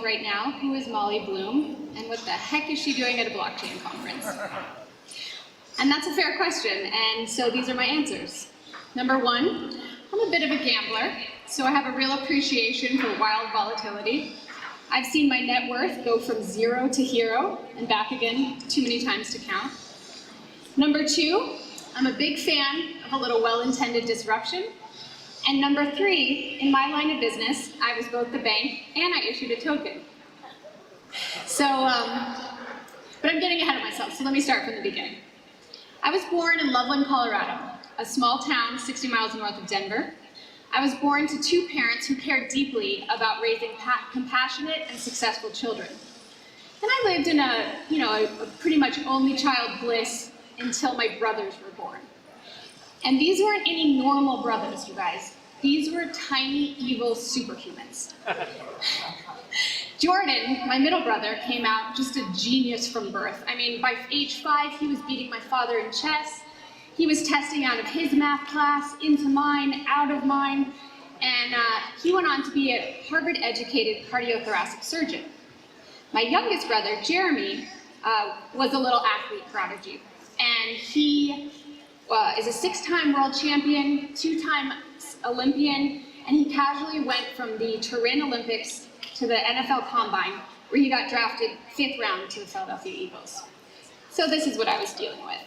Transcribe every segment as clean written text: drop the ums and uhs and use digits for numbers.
right now, who is Molly Bloom, and what the heck is she doing at a blockchain conference? And that's a fair question, and so these are my answers. Number one, I'm a bit of a gambler, so I have a real appreciation for wild volatility. I've seen my net worth go from 0 to hero, and back again too many times to count. Number two, I'm a big fan of a little well-intended disruption. And number three, in my line of business, I was both the bank and I issued a token. So, but I'm getting ahead of myself, so let me start from the beginning. I was born in Loveland, Colorado, a small town 60 miles north of Denver. I was born to two parents who cared deeply about raising compassionate and successful children. And I lived in a pretty much only child bliss until my brothers were born. And these weren't any normal brothers, you guys. These were tiny, evil superhumans. Jordan, my middle brother, came out just a genius from birth. I mean, by age 5, he was beating my father in chess. He was testing out of his math class, into mine, out of mine, and he went on to be a Harvard-educated cardiothoracic surgeon. My youngest brother, Jeremy, was a little athlete prodigy, and he is a 6-time world champion, 2-time Olympian, and he casually went from the Turin Olympics to the NFL Combine, where he got drafted 5th round to the Philadelphia Eagles. So this is what I was dealing with.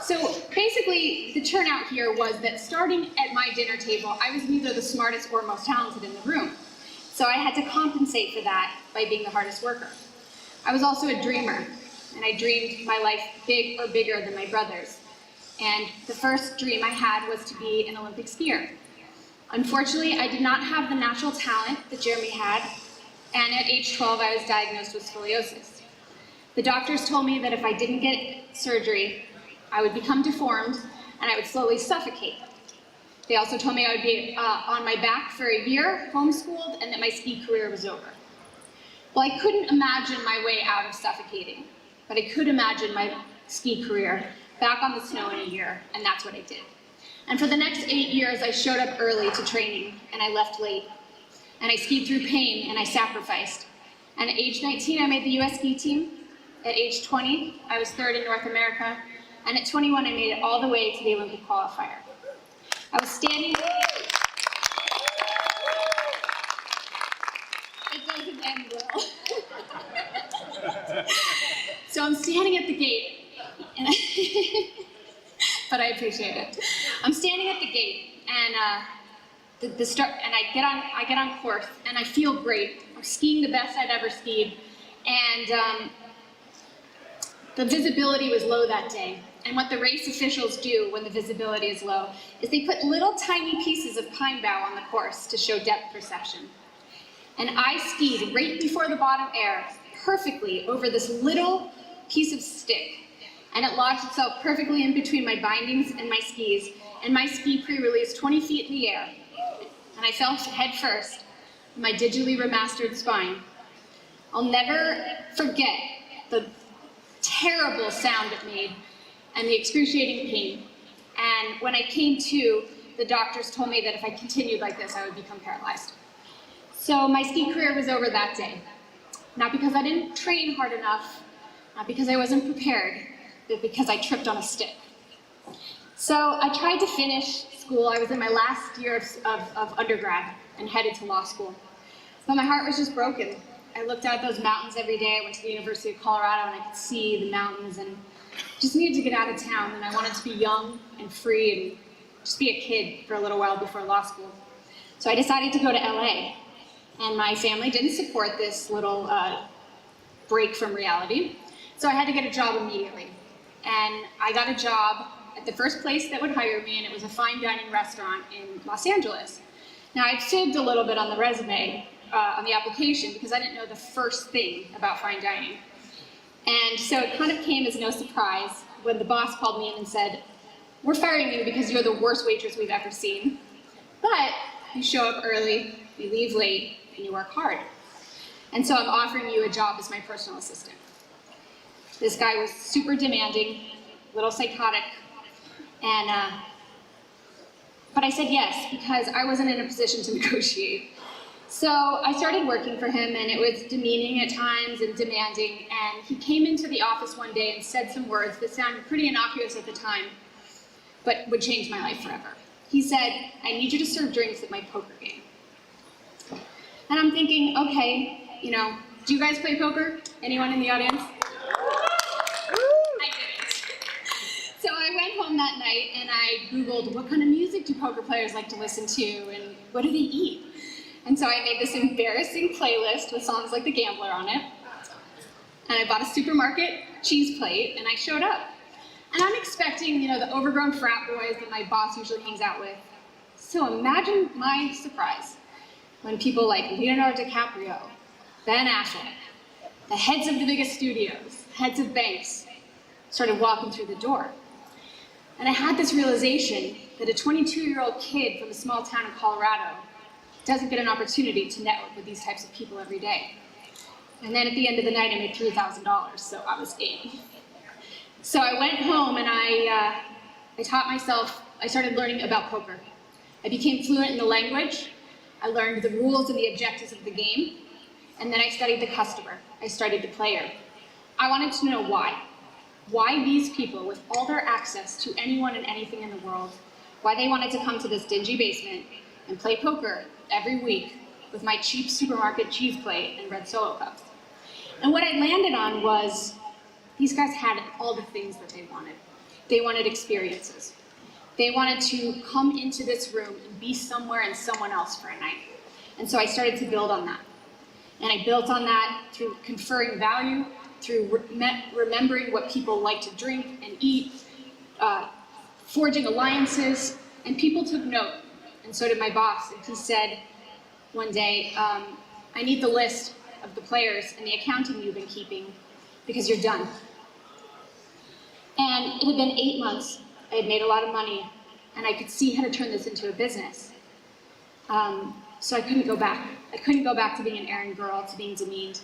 So basically, the turnout here was that starting at my dinner table, I was neither the smartest or most talented in the room. So I had to compensate for that by being the hardest worker. I was also a dreamer, and I dreamed my life big or bigger than my brothers. And the first dream I had was to be an Olympic skier. Unfortunately, I did not have the natural talent that Jeremy had, and at age 12, I was diagnosed with scoliosis. The doctors told me that if I didn't get surgery, I would become deformed, and I would slowly suffocate. They also told me I would be on my back for a year, homeschooled, and that my ski career was over. Well, I couldn't imagine my way out of suffocating, but I could imagine my ski career back on the snow in a year, and that's what I did. And for the next 8 years, I showed up early to training, and I left late. And I skied through pain, and I sacrificed. And at age 19, I made the US ski team. At age 20, I was 3rd in North America. And at 21, I made it all the way to the Olympic qualifier. I was standing... It doesn't end well. So I'm standing at the gate, and but I appreciate it. I'm standing at the gate, and I get on course, and I feel great. I'm skiing the best I'd ever skied, and the visibility was low that day. And what the race officials do when the visibility is low is they put little tiny pieces of pine bough on the course to show depth perception. And I skied right before the bottom air perfectly over this little piece of stick. And it lodged itself perfectly in between my bindings and my skis, and my ski pre-released 20 feet in the air. And I fell head first, my digitally remastered spine. I'll never forget the terrible sound it made and the excruciating pain. And when I came to, the doctors told me that if I continued like this, I would become paralyzed. So my ski career was over that day. Not because I didn't train hard enough, not because I wasn't prepared, but because I tripped on a stick. So I tried to finish school. I was in my last year of undergrad and headed to law school. But my heart was just broken. I looked out at those mountains every day. I went to the University of Colorado and I could see the mountains and just needed to get out of town. And I wanted to be young and free and just be a kid for a little while before law school. So I decided to go to LA. And my family didn't support this little break from reality. So I had to get a job immediately. And I got a job at the first place that would hire me, and it was a fine dining restaurant in Los Angeles. Now, I'd fibbed a little bit on the resume, on the application, because I didn't know the first thing about fine dining. And so it kind of came as no surprise when the boss called me in and said, "We're firing you because you're the worst waitress we've ever seen. But you show up early, you leave late, and you work hard. And so I'm offering you a job as my personal assistant." This guy was super demanding, a little psychotic, and but I said yes because I wasn't in a position to negotiate. So I started working for him, and it was demeaning at times and demanding, and he came into the office one day and said some words that sounded pretty innocuous at the time, but would change my life forever. He said, "I need you to serve drinks at my poker game." And I'm thinking, okay, do you guys play poker? Anyone in the audience? I didn't. So I went home that night and I Googled, what kind of music do poker players like to listen to, and what do they eat? And so I made this embarrassing playlist with songs like The Gambler on it. And I bought a supermarket cheese plate, and I showed up. And I'm expecting, the overgrown frat boys that my boss usually hangs out with. So imagine my surprise when people like Leonardo DiCaprio, Ben Affleck, the heads of the biggest studios, heads of banks, started walking through the door. And I had this realization that a 22-year-old kid from a small town in Colorado doesn't get an opportunity to network with these types of people every day. And then at the end of the night, I made $3,000, so I was in. So I went home and I taught myself, I started learning about poker. I became fluent in the language, I learned the rules and the objectives of the game, and then I studied the customer, I studied the player. I wanted to know why. Why these people, with all their access to anyone and anything in the world, why they wanted to come to this dingy basement and play poker every week with my cheap supermarket cheese plate and red Solo cups. And what I landed on was, these guys had all the things that they wanted. They wanted experiences. They wanted to come into this room and be somewhere and someone else for a night. And so I started to build on that. And I built on that through conferring value, through remembering what people like to drink and eat, forging alliances, and people took note, and so did my boss. And he said one day, I need the list of the players and the accounting you've been keeping because you're done. And it had been 8 months. I had made a lot of money, and I could see how to turn this into a business. So I couldn't go back. I couldn't go back to being an errand girl, to being demeaned.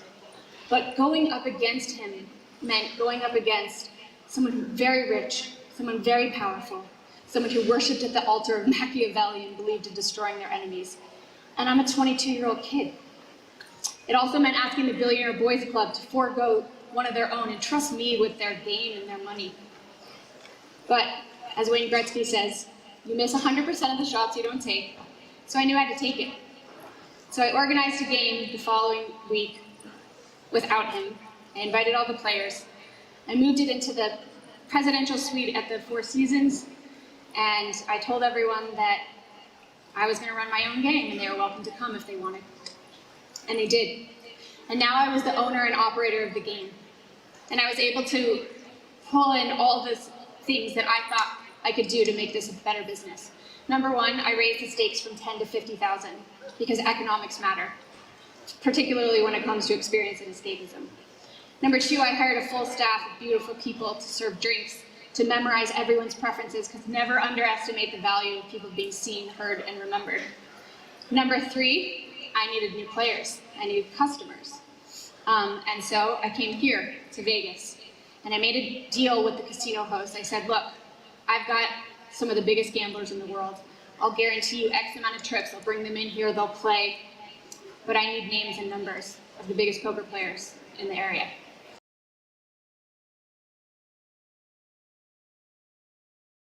But going up against him meant going up against someone very rich, someone very powerful, someone who worshipped at the altar of Machiavelli and believed in destroying their enemies. And I'm a 22-year-old kid. It also meant asking the Billionaire Boys Club to forego one of their own and trust me with their game and their money. But as Wayne Gretzky says, you miss 100% of the shots you don't take. So I knew I had to take it. So I organized a game the following week without him. I invited all the players. I moved it into the presidential suite at the Four Seasons, and I told everyone that I was going to run my own game, and they were welcome to come if they wanted. And they did. And now I was the owner and operator of the game. And I was able to pull in all the things that I thought I could do to make this a better business. Number one, I raised the stakes from 10 to 50,000 because economics matter, particularly when it comes to experience and escapism. Number two, I hired a full staff of beautiful people to serve drinks, to memorize everyone's preferences, because never underestimate the value of people being seen, heard, and remembered. Number three, I needed new players. I needed customers. And so I came here to Vegas, and I made a deal with the casino host. I said, look, I've got some of the biggest gamblers in the world. I'll guarantee you X amount of trips. I'll bring them in here, they'll play. But I need names and numbers of the biggest poker players in the area.